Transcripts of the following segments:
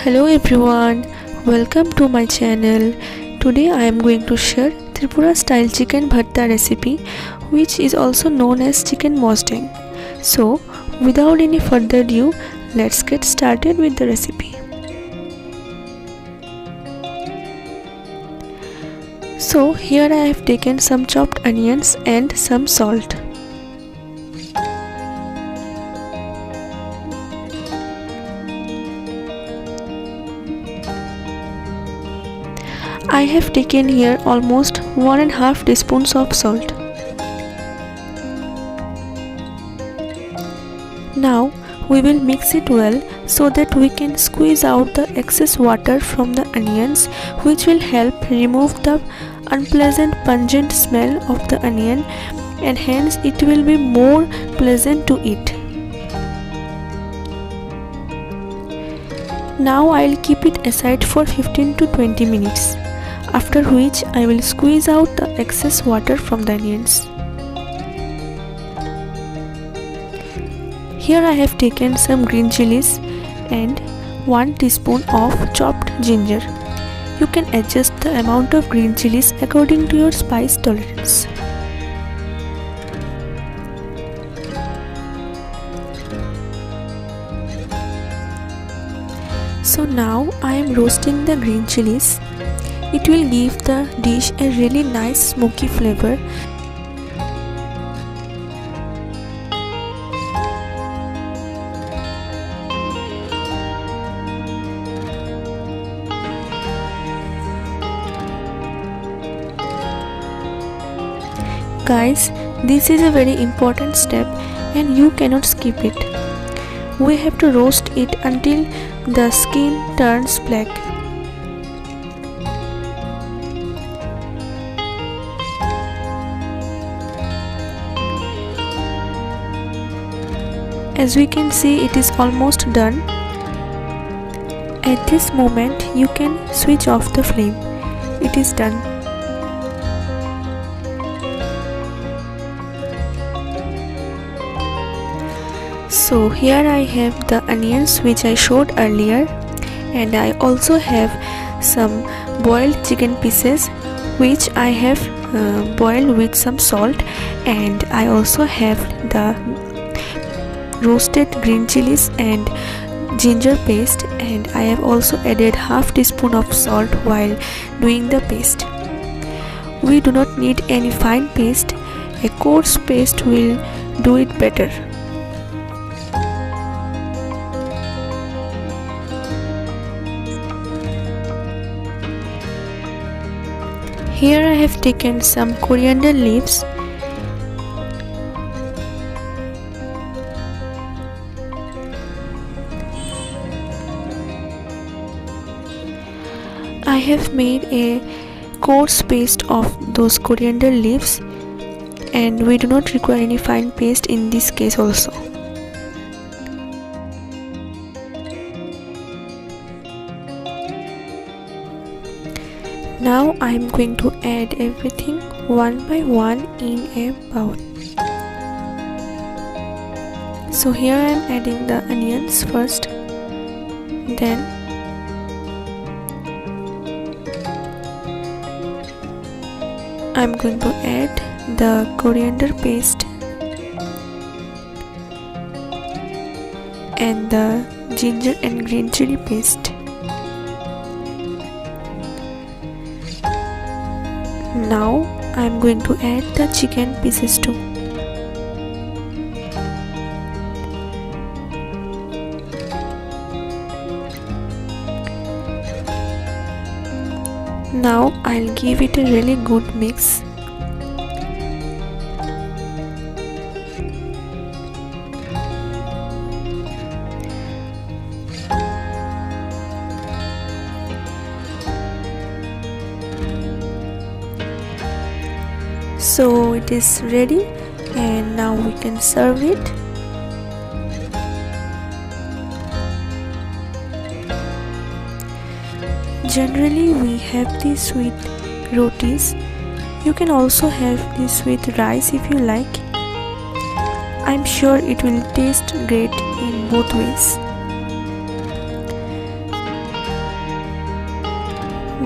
Hello everyone, welcome to my channel. Today I am going to share Tripura style chicken bhatta recipe, which is also known as chicken mosdeng. So without any further ado, let's get started with the recipe. So here I have taken some chopped onions and some salt. I have taken here almost 1.5 teaspoons of salt. Now we will mix it well so that we can squeeze out the excess water from the onions, which will help remove the unpleasant pungent smell of the onion, and hence it will be more pleasant to eat. Now I will keep it aside for 15 to 20 minutes. After which I will squeeze out the excess water from the onions. Here I have taken some green chilies and 1 teaspoon of chopped ginger. You can adjust the amount of green chilies according to your spice tolerance. So now I am roasting the green chilies. It will give the dish a really nice smoky flavor. Guys, this is a very important step and you cannot skip it. We have to roast it until the skin turns black. As we can see, it is almost done. At this moment, you can switch off the flame. It is done. So here I have the onions which I showed earlier, and I also have some boiled chicken pieces which I have boiled with some salt, and I also have the roasted green chilies and ginger paste, and I have also added half teaspoon of salt while doing the paste. We do not need any fine paste. A coarse paste will do it better. Here I have taken some coriander leaves. I have made a coarse paste of those coriander leaves, and we do not require any fine paste in this case also. Now I am going to add everything one by one in a bowl. So here I am adding the onions first, then I am going to add the coriander paste and the ginger and green chili paste. Now I am going to add the chicken pieces too. Now I'll give it a really good mix. So it is ready, and now we can serve it. Generally we have these with rotis. You can also have this with rice if you like. I'm sure it will taste great in both ways.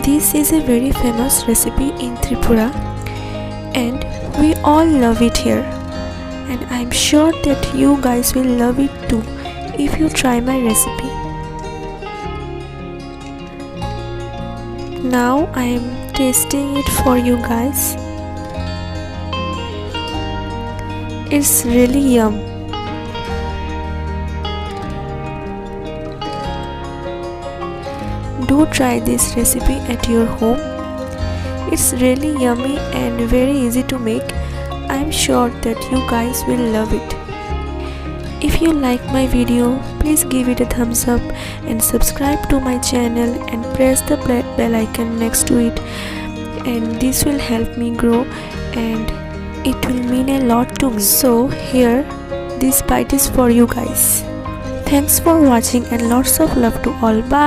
This is a very famous recipe in Tripura and we all love it here, and I'm sure that you guys will love it too if you try my recipe. Now I am tasting it for you guys. It's really yum. Do try this recipe at your home. It's really yummy and very easy to make. I'm sure that you guys will love it. If you like my video, please give it a thumbs up and subscribe to my channel and press the bell icon next to it, and this will help me grow and it will mean a lot to me. So here, this bite is for you guys. Thanks for watching and lots of love to all. Bye.